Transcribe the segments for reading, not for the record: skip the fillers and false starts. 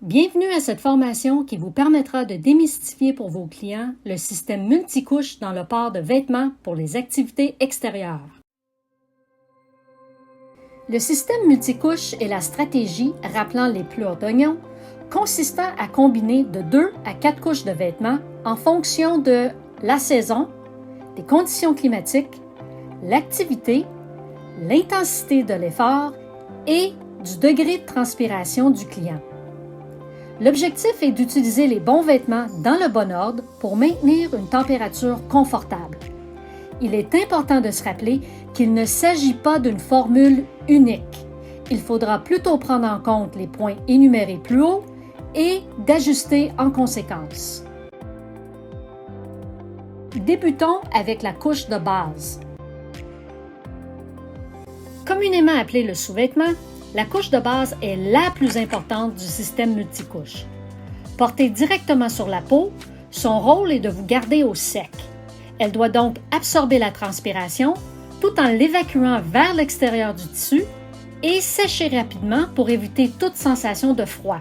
Bienvenue à cette formation qui vous permettra de démystifier pour vos clients le système multicouche dans le port de vêtements pour les activités extérieures. Le système multicouche est la stratégie rappelant les pleurs d'oignon consistant à combiner de 2 à 4 couches de vêtements en fonction de la saison, des conditions climatiques, l'activité, l'intensité de l'effort et du degré de transpiration du client. L'objectif est d'utiliser les bons vêtements dans le bon ordre pour maintenir une température confortable. Il est important de se rappeler qu'il ne s'agit pas d'une formule unique. Il faudra plutôt prendre en compte les points énumérés plus haut et d'ajuster en conséquence. Débutons avec la couche de base. Communément appelée le sous-vêtement, la couche de base est la plus importante du système multicouche. Portée directement sur la peau, son rôle est de vous garder au sec. Elle doit donc absorber la transpiration tout en l'évacuant vers l'extérieur du tissu et sécher rapidement pour éviter toute sensation de froid.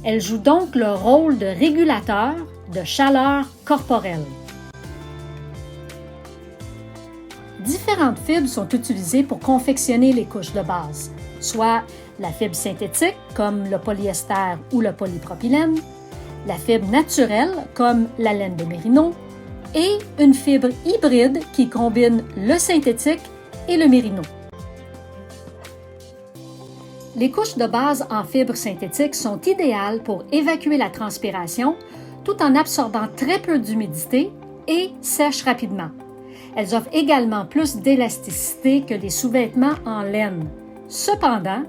Elle joue donc le rôle de régulateur de chaleur corporelle. Différentes fibres sont utilisées pour confectionner les couches de base, soit la fibre synthétique comme le polyester ou le polypropylène, la fibre naturelle comme la laine de mérino et une fibre hybride qui combine le synthétique et le mérino. Les couches de base en fibre synthétique sont idéales pour évacuer la transpiration tout en absorbant très peu d'humidité et sèchent rapidement. Elles offrent également plus d'élasticité que les sous-vêtements en laine. Cependant,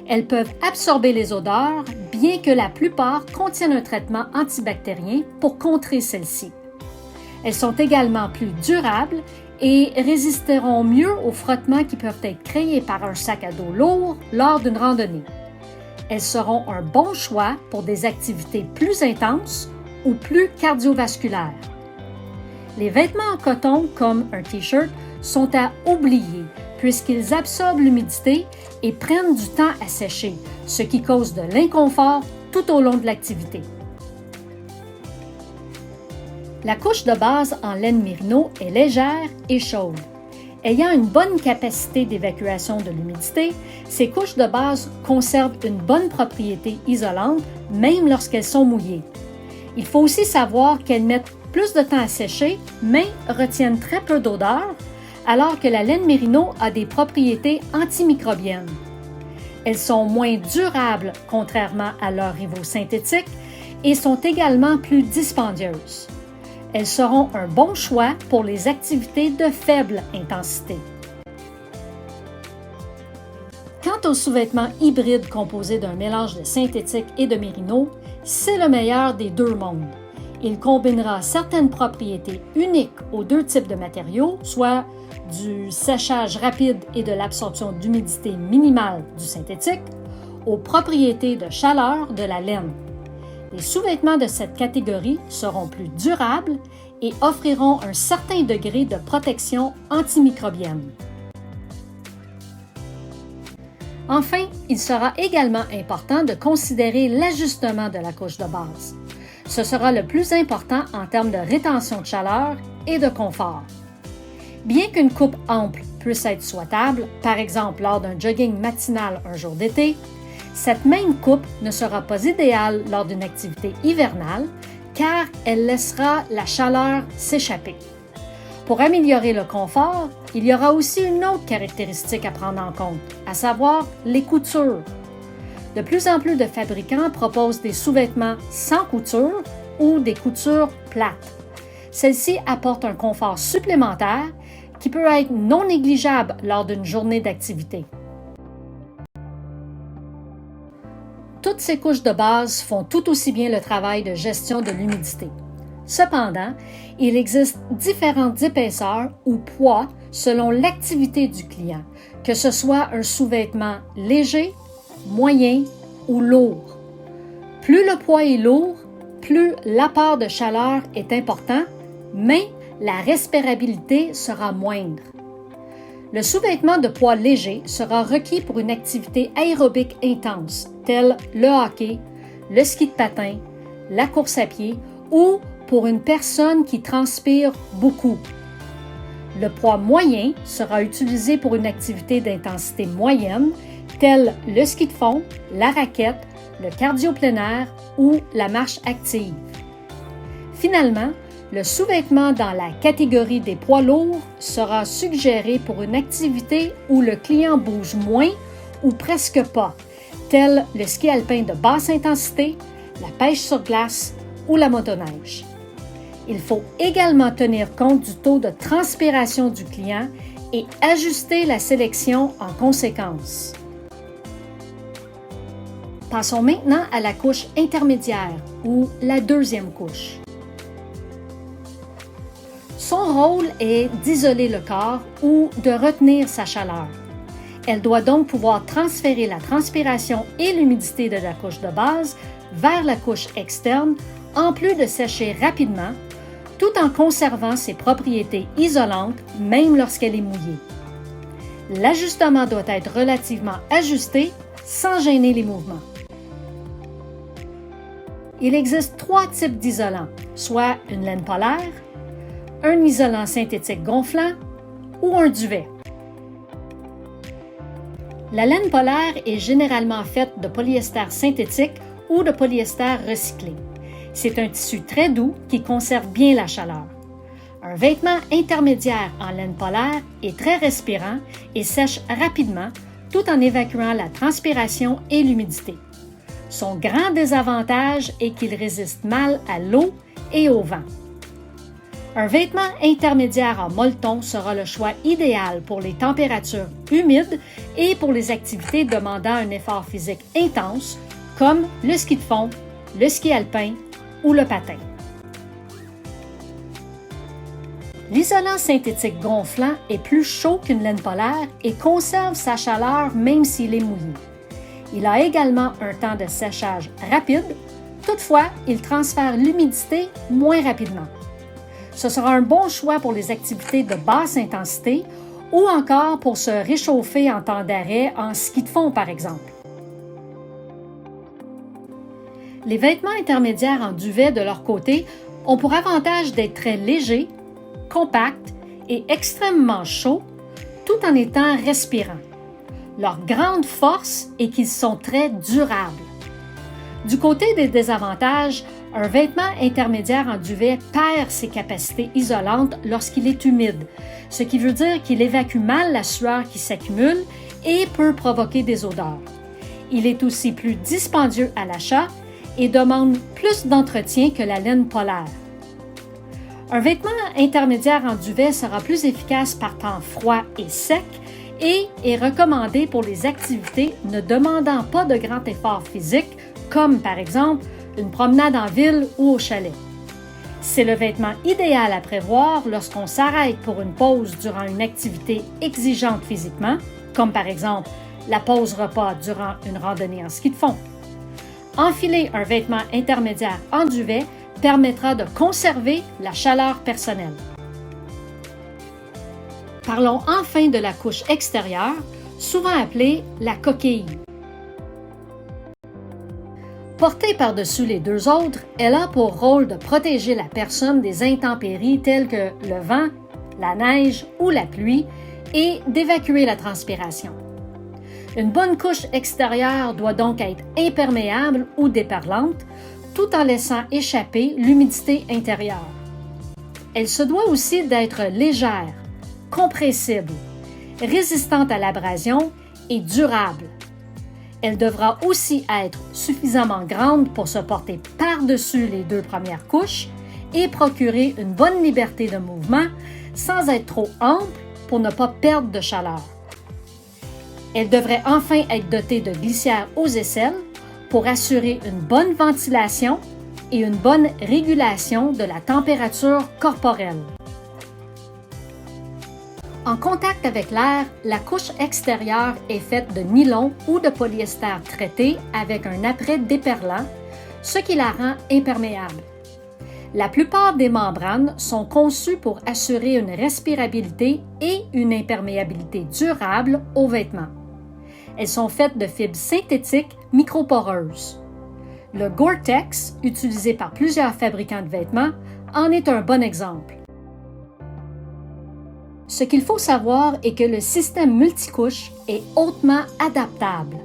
elles peuvent absorber les odeurs, bien que la plupart contiennent un traitement antibactérien pour contrer celles-ci. Elles sont également plus durables et résisteront mieux aux frottements qui peuvent être créés par un sac à dos lourd lors d'une randonnée. Elles seront un bon choix pour des activités plus intenses ou plus cardiovasculaires. Les vêtements en coton, comme un T-shirt, sont à oublier puisqu'ils absorbent l'humidité et prennent du temps à sécher, ce qui cause de l'inconfort tout au long de l'activité. La couche de base en laine mérino est légère et chaude. Ayant une bonne capacité d'évacuation de l'humidité, ces couches de base conservent une bonne propriété isolante même lorsqu'elles sont mouillées. Il faut aussi savoir qu'elles mettent plus de temps à sécher, mais retiennent très peu d'odeur, alors que la laine mérino a des propriétés antimicrobiennes. Elles sont moins durables contrairement à leurs rivaux synthétiques et sont également plus dispendieuses. Elles seront un bon choix pour les activités de faible intensité. Quant aux sous-vêtements hybrides composés d'un mélange de synthétique et de mérino, c'est le meilleur des deux mondes. Il combinera certaines propriétés uniques aux deux types de matériaux, soit du séchage rapide et de l'absorption d'humidité minimale du synthétique, aux propriétés de chaleur de la laine. Les sous-vêtements de cette catégorie seront plus durables et offriront un certain degré de protection antimicrobienne. Enfin, il sera également important de considérer l'ajustement de la couche de base. Ce sera le plus important en termes de rétention de chaleur et de confort. Bien qu'une coupe ample puisse être souhaitable, par exemple lors d'un jogging matinal un jour d'été, cette même coupe ne sera pas idéale lors d'une activité hivernale car elle laissera la chaleur s'échapper. Pour améliorer le confort, il y aura aussi une autre caractéristique à prendre en compte, à savoir les coutures. De plus en plus de fabricants proposent des sous-vêtements sans couture ou des coutures plates. Celles-ci apportent un confort supplémentaire qui peut être non négligeable lors d'une journée d'activité. Toutes ces couches de base font tout aussi bien le travail de gestion de l'humidité. Cependant, il existe différentes épaisseurs ou poids selon l'activité du client, que ce soit un sous-vêtement léger, moyen ou lourd. Plus le poids est lourd, plus l'apport de chaleur est important, mais la respirabilité sera moindre. Le sous-vêtement de poids léger sera requis pour une activité aérobique intense, telle le hockey, le ski de patin, la course à pied ou pour une personne qui transpire beaucoup. Le poids moyen sera utilisé pour une activité d'intensité moyenne, telle le ski de fond, la raquette, le cardio plein air ou la marche active. Finalement, le sous-vêtement dans la catégorie des poids lourds sera suggéré pour une activité où le client bouge moins ou presque pas, tel le ski alpin de basse intensité, la pêche sur glace ou la motoneige. Il faut également tenir compte du taux de transpiration du client et ajuster la sélection en conséquence. Passons maintenant à la couche intermédiaire ou la deuxième couche. Son rôle est d'isoler le corps ou de retenir sa chaleur. Elle doit donc pouvoir transférer la transpiration et l'humidité de la couche de base vers la couche externe, en plus de sécher rapidement, tout en conservant ses propriétés isolantes, même lorsqu'elle est mouillée. L'ajustement doit être relativement ajusté sans gêner les mouvements. Il existe 3 types d'isolants, soit une laine polaire, un isolant synthétique gonflant ou un duvet. La laine polaire est généralement faite de polyester synthétique ou de polyester recyclé. C'est un tissu très doux qui conserve bien la chaleur. Un vêtement intermédiaire en laine polaire est très respirant et sèche rapidement tout en évacuant la transpiration et l'humidité. Son grand désavantage est qu'il résiste mal à l'eau et au vent. Un vêtement intermédiaire en molleton sera le choix idéal pour les températures humides et pour les activités demandant un effort physique intense, comme le ski de fond, le ski alpin ou le patin. L'isolant synthétique gonflant est plus chaud qu'une laine polaire et conserve sa chaleur même s'il est mouillé. Il a également un temps de séchage rapide, toutefois, il transfère l'humidité moins rapidement. Ce sera un bon choix pour les activités de basse intensité ou encore pour se réchauffer en temps d'arrêt en ski de fond, par exemple. Les vêtements intermédiaires en duvet, de leur côté, ont pour avantage d'être très légers, compacts et extrêmement chauds, tout en étant respirants. Leur grande force est qu'ils sont très durables. Du côté des désavantages, un vêtement intermédiaire en duvet perd ses capacités isolantes lorsqu'il est humide, ce qui veut dire qu'il évacue mal la sueur qui s'accumule et peut provoquer des odeurs. Il est aussi plus dispendieux à l'achat et demande plus d'entretien que la laine polaire. Un vêtement intermédiaire en duvet sera plus efficace par temps froid et sec et est recommandé pour les activités ne demandant pas de grand effort physique, comme par exemple une promenade en ville ou au chalet. C'est le vêtement idéal à prévoir lorsqu'on s'arrête pour une pause durant une activité exigeante physiquement, comme par exemple la pause repas durant une randonnée en ski de fond. Enfiler un vêtement intermédiaire en duvet permettra de conserver la chaleur personnelle. Parlons enfin de la couche extérieure, souvent appelée la coquille. Portée par-dessus les deux autres, elle a pour rôle de protéger la personne des intempéries telles que le vent, la neige ou la pluie et d'évacuer la transpiration. Une bonne couche extérieure doit donc être imperméable ou déperlante, tout en laissant échapper l'humidité intérieure. Elle se doit aussi d'être légère, compressible, résistante à l'abrasion et durable. Elle devra aussi être suffisamment grande pour se porter par-dessus les deux premières couches et procurer une bonne liberté de mouvement sans être trop ample pour ne pas perdre de chaleur. Elle devrait enfin être dotée de glissières aux aisselles pour assurer une bonne ventilation et une bonne régulation de la température corporelle. En contact avec l'air, la couche extérieure est faite de nylon ou de polyester traité avec un apprêt déperlant, ce qui la rend imperméable. La plupart des membranes sont conçues pour assurer une respirabilité et une imperméabilité durable aux vêtements. Elles sont faites de fibres synthétiques microporeuses. Le Gore-Tex, utilisé par plusieurs fabricants de vêtements, en est un bon exemple. Ce qu'il faut savoir est que le système multicouche est hautement adaptable.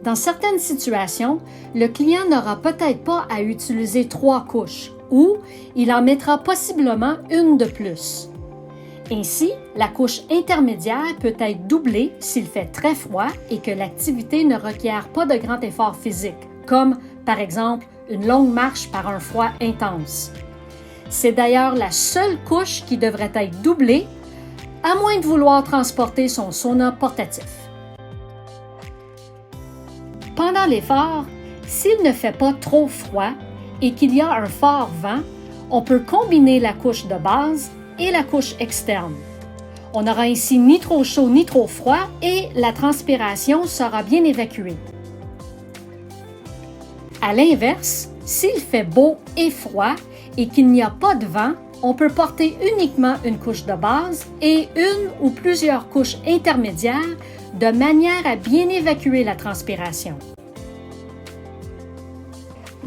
Dans certaines situations, le client n'aura peut-être pas à utiliser 3 couches ou il en mettra possiblement une de plus. Ainsi, la couche intermédiaire peut être doublée s'il fait très froid et que l'activité ne requiert pas de grand effort physique, comme par exemple une longue marche par un froid intense. C'est d'ailleurs la seule couche qui devrait être doublée, à moins de vouloir transporter son sauna portatif. Pendant l'effort, s'il ne fait pas trop froid et qu'il y a un fort vent, on peut combiner la couche de base et la couche externe. On n'aura ainsi ni trop chaud ni trop froid et la transpiration sera bien évacuée. À l'inverse, s'il fait beau et froid et qu'il n'y a pas de vent, on peut porter uniquement une couche de base et une ou plusieurs couches intermédiaires de manière à bien évacuer la transpiration.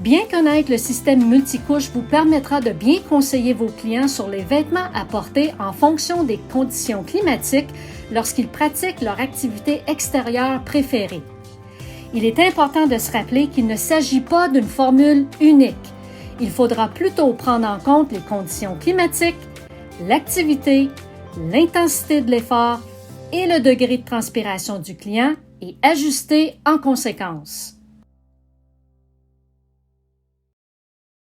Bien connaître le système multicouche vous permettra de bien conseiller vos clients sur les vêtements à porter en fonction des conditions climatiques lorsqu'ils pratiquent leur activité extérieure préférée. Il est important de se rappeler qu'il ne s'agit pas d'une formule unique. Il faudra plutôt prendre en compte les conditions climatiques, l'activité, l'intensité de l'effort et le degré de transpiration du client et ajuster en conséquence.